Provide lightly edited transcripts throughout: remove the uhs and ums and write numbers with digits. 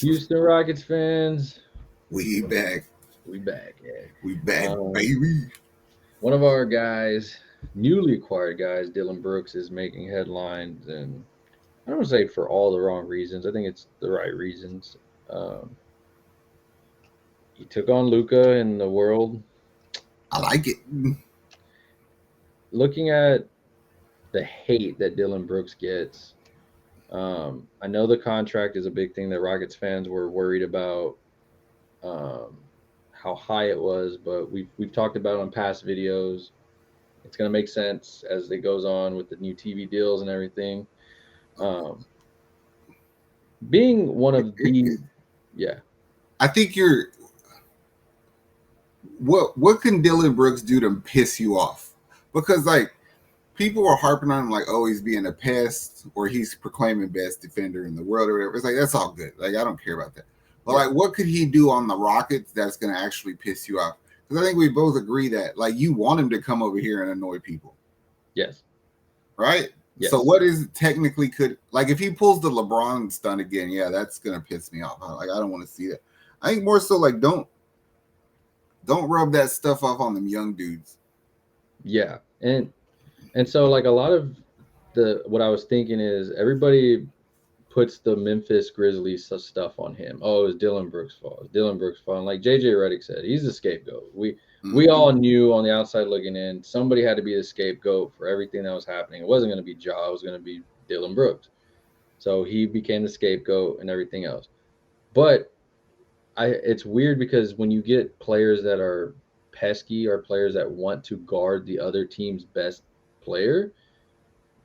Houston Rockets fans, We back. we back. Yeah. We back, Um, baby. one of our guys, newly acquired guys, Dillon Brooks, is making headlines, and I don't want to say for all the wrong reasons. I think it's the right reasons. Um, he took on Luka in the world. I like it. Looking at the hate that Dillon Brooks gets, I know the contract is a big thing that Rockets fans were worried about. Um, how high it was, but we've talked about it on past videos. It's going to make sense as it goes on with the new TV deals and everything. Um, being one of the, yeah, I think you're. What can Dylan Brooks do to piss you off? Because like people were harping on him like, oh, he's being a pest or he's proclaiming best defender in the world or whatever. It's like that's all good. Like I don't care about that. But yeah, like, what could he do on the Rockets that's going to actually piss you off? Because I think we both agree that like you want him to come over here and annoy people, yes, right? So yes, what is technically could like if he pulls the LeBron stunt again, yeah, that's gonna piss me off. Like I don't want to see that. I think more so like don't rub that stuff off on them young dudes. yeah, and so like a lot of the what I was thinking is everybody puts the Memphis Grizzlies stuff on him. Oh, it's Dillon Brooks' fault. It's Dillon Brooks' fault. And like JJ Redick said, he's the scapegoat. We Mm-hmm. all knew on the outside looking in, somebody had to be the scapegoat for everything that was happening. It wasn't going to be Ja. It was going to be Dillon Brooks. So he became the scapegoat and everything else. But it's weird because when you get players that are pesky or players that want to guard the other team's best player,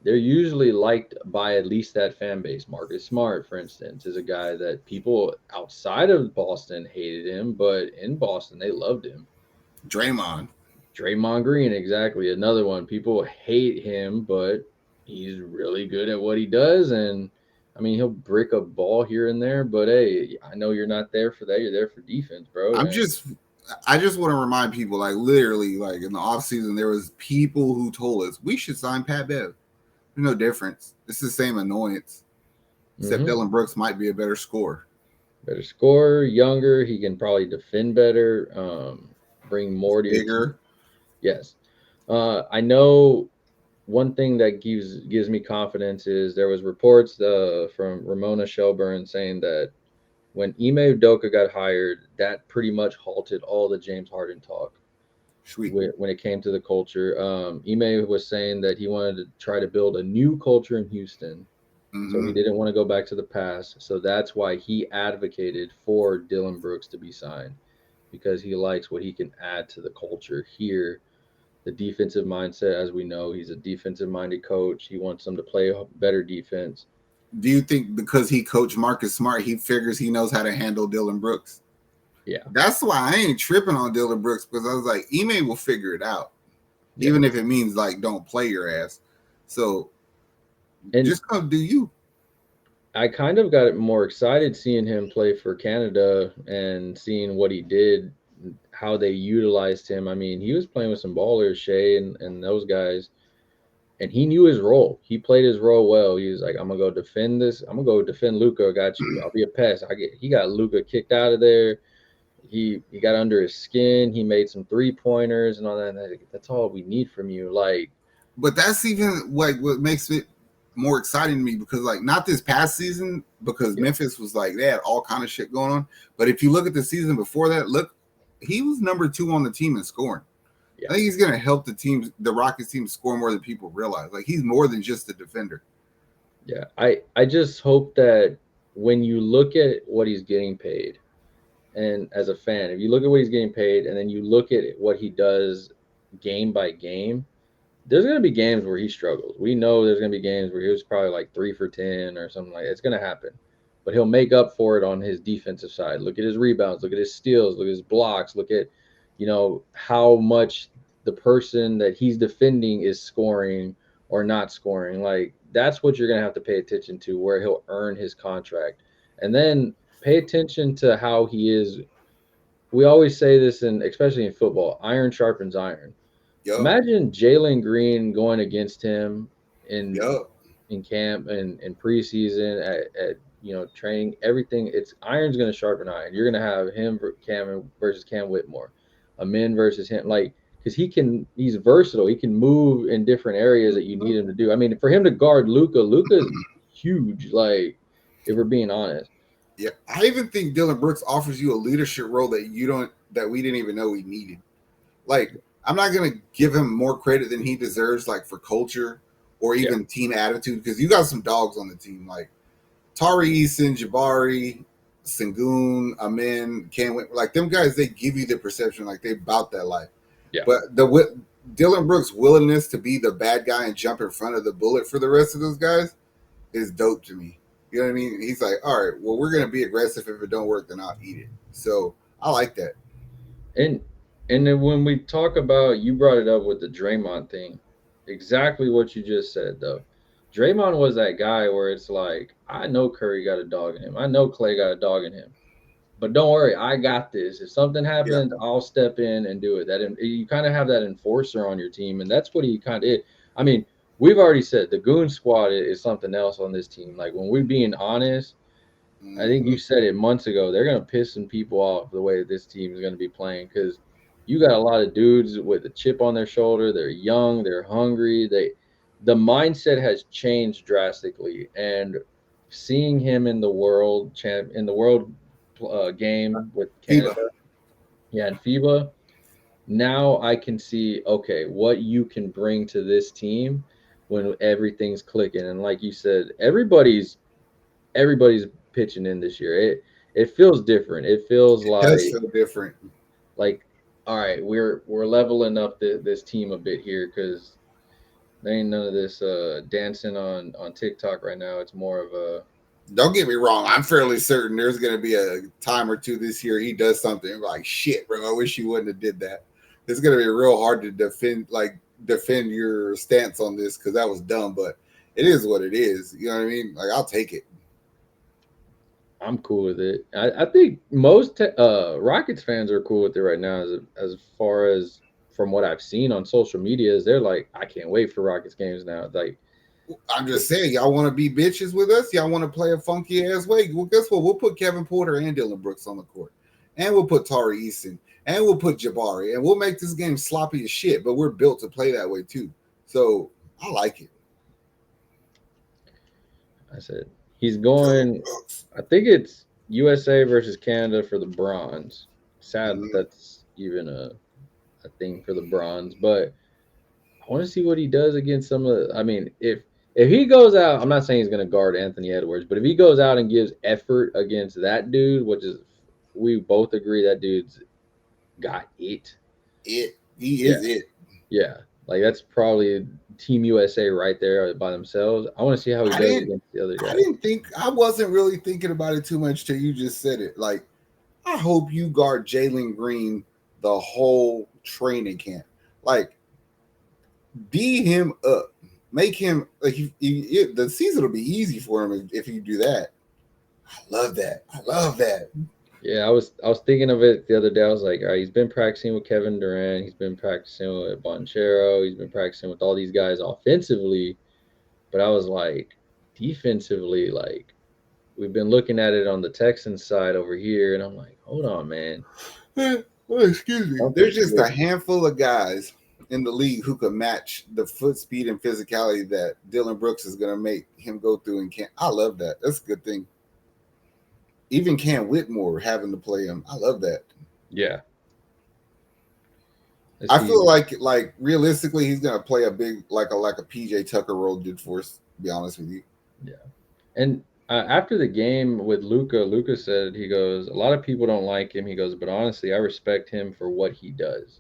they're usually liked by at least that fan base. Marcus Smart, for instance, is a guy that people outside of Boston hated him, but in Boston they loved him. Draymond. Draymond Green, exactly, another one. People hate him, but he's really good at what he does, and I mean he'll brick a ball here and there. But hey, I know you're not there for that. You're there for defense, bro. I'm And just I just want to remind people like literally like in the offseason there was people who told us we should sign Pat Bev. There's no difference. It's the same annoyance. Except mm-hmm. Dylan Brooks might be a better scorer. Better scorer, younger. He can probably defend better. Bring He's more to your team. bigger. Yes. I know one thing that gives me confidence is there was reports from Ramona Shelburne saying that when Ime Udoka got hired, that pretty much halted all the James Harden talk Sweet. when it came to the culture. Ime was saying that he wanted to try to build a new culture in Houston, so he Mm-hmm. didn't want to go back to the past. So that's why he advocated for Dillon Brooks to be signed because he likes what he can add to the culture here. The defensive mindset, as we know, he's a defensive minded coach. He wants them to play better defense. Do you think because he coached Marcus Smart, he figures he knows how to handle Dylan Brooks? Yeah, That's why I ain't tripping on Dylan Brooks because I was like, Ime will figure it out, yeah. even if it means like don't play your ass. So And just come do you. I kind of got more excited seeing him play for Canada and seeing what he did, how they utilized him. I mean, he was playing with some ballers, Shea and those guys, and he knew his role. He played his role well. He was like, "I'm gonna go defend this. I'm gonna go defend Luca. I got you. I'll be a pest." He got Luca kicked out of there. He got under his skin. He made some 3 pointers and all that. That's all we need from you. Like, But that's even like what makes it more exciting to me because like not this past season because yeah, Memphis was like they had all kind of shit going on. But if you look at the season before that, look, he was number 2 on the team in scoring. I yeah, think he's gonna help the Rockets team score more than people realize. Like he's more than just a defender. yeah. I just hope that when you look at what he's getting paid, and as a fan, if you look at what he's getting paid, and then you look at what he does game by game, there's going to be games where he struggles. We know there's going to be games where he was probably like 3 for 10 or something like that. It's going to happen. But he'll make up for it on his defensive side. Look at his rebounds, look at his steals, look at his blocks, look at, how much the person that he's defending is scoring or not scoring. Like that's what you're going to have to pay attention to where he'll earn his contract. And then pay attention to how he is. We always say this, and especially in football, iron sharpens iron. Yup, Imagine Jalen Green going against him in yup. in camp and in preseason at training, everything. It's iron's going to sharpen iron. You're going to have him Cam versus Cam Whitmore, a men versus him, like because he's versatile. He can move in different areas that you need him to do. I mean, for him to guard Luka's huge. Like if we're being honest, Yeah, I even think Dillon Brooks offers you a leadership role that we didn't even know we needed. Like, I'm not gonna give him more credit than he deserves, like for culture or yeah, even team attitude, because you got some dogs on the team, like Tari Eason, Jabari, Sengun, Amin, Cam, like them guys. They give you the perception like they about that life. yeah. But the Dillon Brooks' willingness to be the bad guy and jump in front of the bullet for the rest of those guys is dope to me. You know what I mean? He's like, all right, well, we're gonna be aggressive. If it don't work, then I'll eat it. So I like that. And and then when we talk about, you brought it up with the Draymond thing, exactly what you just said though. Draymond was that guy where it's like, I know Curry got a dog in him. I know Clay got a dog in him. But don't worry, I got this. If something Yeah. happens, I'll step in and do it. You kind of have that enforcer on your team, and that's what he kind of is. I mean, we've already said the goon squad is something else on this team. Like when we're being honest, I think Mm-hmm. you said it months ago. They're gonna piss some people off the way this team is gonna be playing because you got a lot of dudes with a chip on their shoulder. They're young. They're hungry. The mindset has changed drastically, and seeing him in the world game with FIBA. Canada, yeah, and FIBA. Now I can see, okay, what you can bring to this team when everything's clicking. And like you said, everybody's pitching in this year. It feels different. It feels It does like feel different. like all right, we're leveling up this team a bit here because there ain't none of this dancing on TikTok right now. It's more of a Don't get me wrong. I'm fairly certain there's going to be a time or two this year he does something like shit, bro. I wish you wouldn't have did that. It's going to be real hard to defend your stance on this because that was dumb. But it is what it is. You know what I mean? Like I'll take it. I'm cool with it. I think most Rockets fans are cool with it right now, as far as from what I've seen on social media, is they're like, I can't wait for Rockets games now. Like, I'm just saying, y'all want to be bitches with us? Y'all want to play a funky ass way? Well, guess what? We'll put Kevin Porter and Dillon Brooks on the court, and we'll put Tari Eason, and we'll put Jabari, and we'll make this game sloppy as shit. But we're built to play that way too. So I like it. I said, he's going. I think it's USA versus Canada for the bronze. Sad that Mhm. that's even a thing for the bronze, but I want to see what he does against some of the. I mean, if he goes out, I'm not saying he's going to guard Anthony Edwards, but if he goes out and gives effort against that dude, which is we both agree that dude's got it. He Yeah, is it. yeah. Like that's probably Team USA right there by themselves. I want to see how he I does didn't. against the other I guys. didn't think. I wasn't really thinking about it too much till you just said it. Like I hope you guard Jalen Green the whole training camp. Like D him up. Make him like the season will be easy for him if you do that. I love that. I love that. Yeah, I was thinking of it the other day. I was like, all right, he's been practicing with Kevin Durant, he's been practicing with Bonchero, he's been practicing with all these guys offensively, but I was like, defensively, like we've been looking at it on the Texans side over here, and I'm like, hold on, man, Oh, excuse me. There's something's just a clicking. handful of guys in the league who can match the foot speed and physicality that Dillon Brooks is going to make him go through. And can I love that. That's a good thing. Even Cam Whitmore having to play him. I love that. Yeah, let's I see. feel like realistically he's gonna play a big like a PJ Tucker role did for us. To be honest with you. Yeah, and after the game with Luka said, he goes, a lot of people don't like him. He goes, but honestly, I respect him for what he does.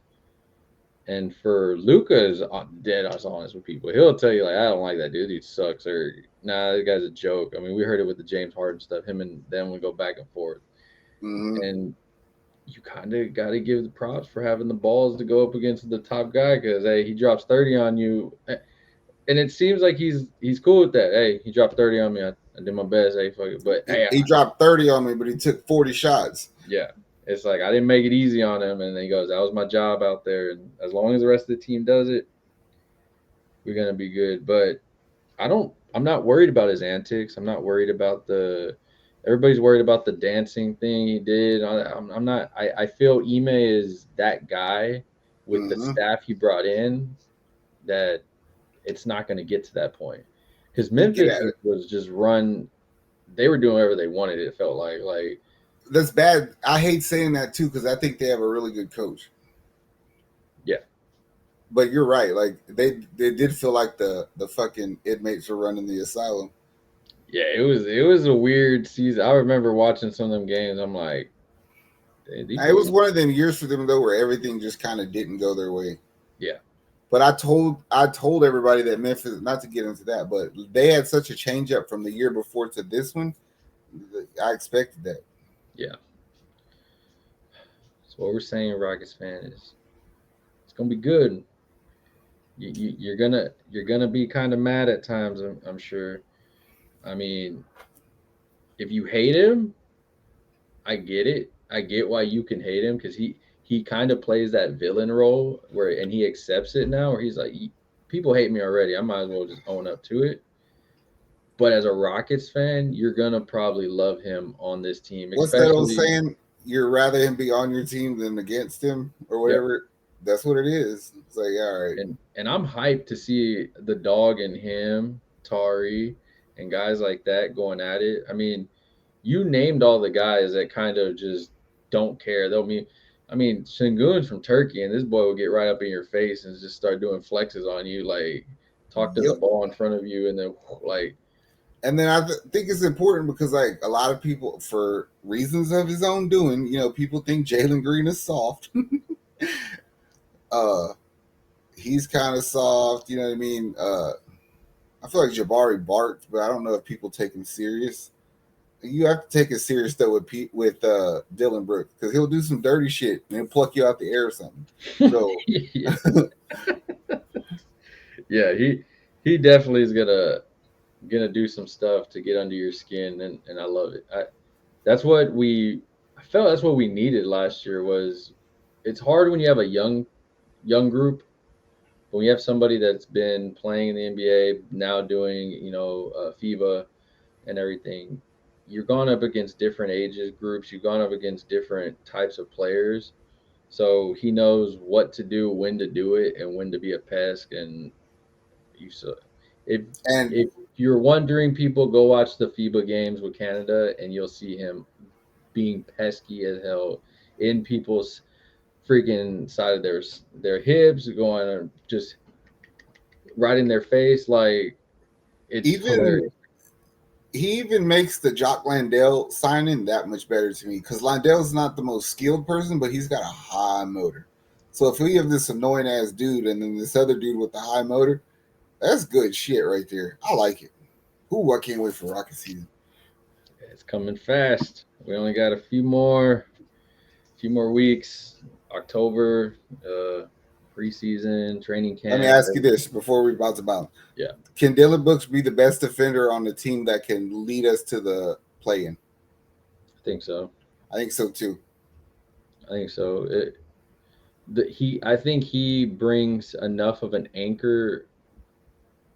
And for Luca is dead honest with people. He'll tell you like, I don't like that dude. He sucks, or nah, that guy's a joke. I mean, we heard it with the James Harden stuff. Him and them would go back and forth, Mm-hmm. and you kind of got to give the props for having the balls to go up against the top guy because hey, he drops 30 on you, and it seems like he's cool with that. Hey, he dropped 30 on me. I did my best. Hey, fuck it. But hey, He dropped 30 on me, but he took 40 shots. yeah, it's like I didn't make it easy on him, and then he goes, that was my job out there, and as long as the rest of the team does it, we're gonna be good. But I'm not worried about his antics. I'm not worried about the. everybody's worried about the dancing thing he did. I'm not. I feel Ime is that guy with the Mm-hmm. staff he brought in that it's not going to get to that point because You get Memphis at it. was just run. They were doing whatever they wanted. It felt like That's bad. I hate saying that too because I think they have a really good coach. yeah, But you're right. Like they did feel like the fucking inmates were running the asylum. yeah. It was a weird season. I remember watching some of them games. I'm like, these It boys, was one of them years for them though where everything just kind of didn't go their way. yeah, But I told everybody that Memphis, not to get into that, but they had such a change up from the year before to this one. I expected that. yeah. So what we're saying, Rockets fan, is it's gonna be good. You're gonna be kind of mad at times. I'm sure. I mean, if you hate him, I get it. I get why you can hate him because he kind of plays that villain role where and he accepts it now. Where he's like, people hate me already. I might as well just own up to it. But as a Rockets fan, you're gonna probably love him on this team, What's that old especially. saying? You'd rather him be on your team than against him or Yep. whatever. That's what it is. It's like, all right. And I'm hyped to see the dog and him, Tari, and guys like that going at it. I mean, you named all the guys that kind of just don't care. I mean, Shingun's from Turkey, and this boy will get right up in your face and just start doing flexes on you, like talk to the Yep. ball in front of you, and then like, And then think it's important because like a lot of people, for reasons of his own doing, people think Jalen Green is soft. uh, he's kind of soft. You know what I mean? I feel like Jabari barked, but I don't know if people take him serious. You have to take it serious though with Dillon Brooks because he'll do some dirty shit and he'll pluck you out the air or something. So yeah, yeah, he definitely is gonna do some stuff to get under your skin, and I love it. That's what I felt that's what we needed last year was it's hard when you have a young group, but when you have somebody that's been playing in the NBA now doing FIBA and everything, you're going up against different ages groups. You've gone up against different types of players, so he knows what to do, when to do it, and when to be a pest. And you so if and if you're wondering, people go watch the FIBA games with Canada, and you'll see him being pesky as hell in people's freaking side of their hips, going just right in their face. Like it's even hilarious. he even makes the Jock Landale signing that much better to me because Landale's not the most skilled person, but he's got a high motor. So if we have this annoying ass dude and then this other dude with the high motor, that's good shit right there. I like it. Ooh, I can't wait for Rocket season. It's coming fast. We only got a few more weeks. October, preseason, training Let me camp. ask you this before we bounce about. Yeah, Can Dillon Brooks be the best defender on the team that can lead us to the play-in? I think so. I think so too. I think so. I think he brings enough of an anchor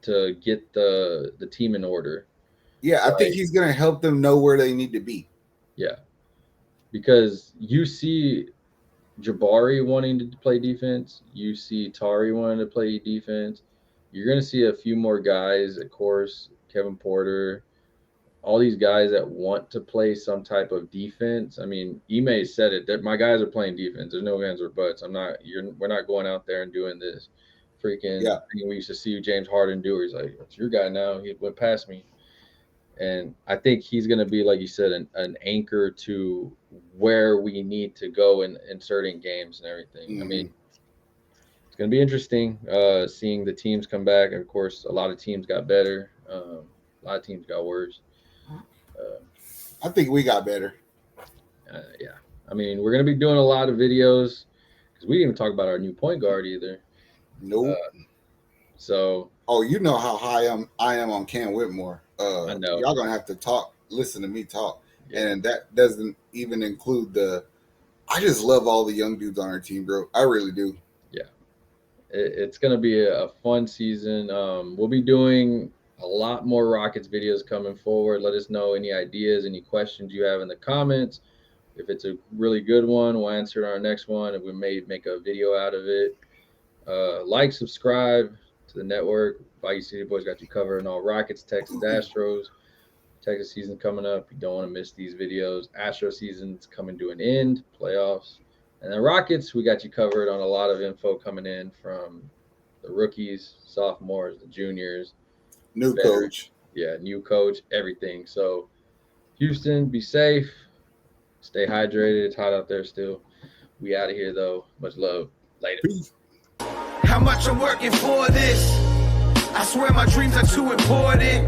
to get the team in order. Yeah, I think Like, he's gonna help them know where they need to be. yeah, because you see Jabari wanting to play defense, you see Tari wanting to play defense. You're going to see a few more guys, of course, Kevin Porter, all these guys that want to play some type of defense. I mean, Ime said it that my guys are playing defense. There's no ands or buts. We're not going out there and doing this freaking Yeah. thing we used to see James Harden do. Where he's like, it's your guy now. He went past me. And I think he's going to be, like you said, an anchor to where we need to go in certain games and everything. I mean, Mm-hmm. it's going to be interesting seeing the teams come back. And of course, a lot of teams got better. A lot of teams got worse. Uh, I think we got better. yeah. I mean, we're going to be doing a lot of videos because we didn't even talk about our new point guard either. Nope. So Oh, you know how I am on Cam Whitmore. I know. Y'all gonna have to listen to me talk, Yeah. and that doesn't even include the. I just love all the young dudes on our team, bro. I really do. Yeah. It's going to be a fun season. We'll be doing a lot more Rockets videos coming forward. Let us know any ideas, any questions you have in the comments. If it's a really good one, we'll answer it on our next one, and we may make a video out of it. Like, subscribe to the network. Bayou City Boys got you covered in all Rockets, Texas Astros. Texas season coming up. You don't want to miss these videos. Astro season's coming to an end. Playoffs. And then Rockets, we got you covered on a lot of info coming in from the rookies, sophomores, the juniors. New coach. Yeah, new coach, everything. So, Houston, be safe. Stay hydrated. It's hot out there still. We out of here, though. Much love. Later. Peace. How much I'm working for this? I swear my dreams are too important.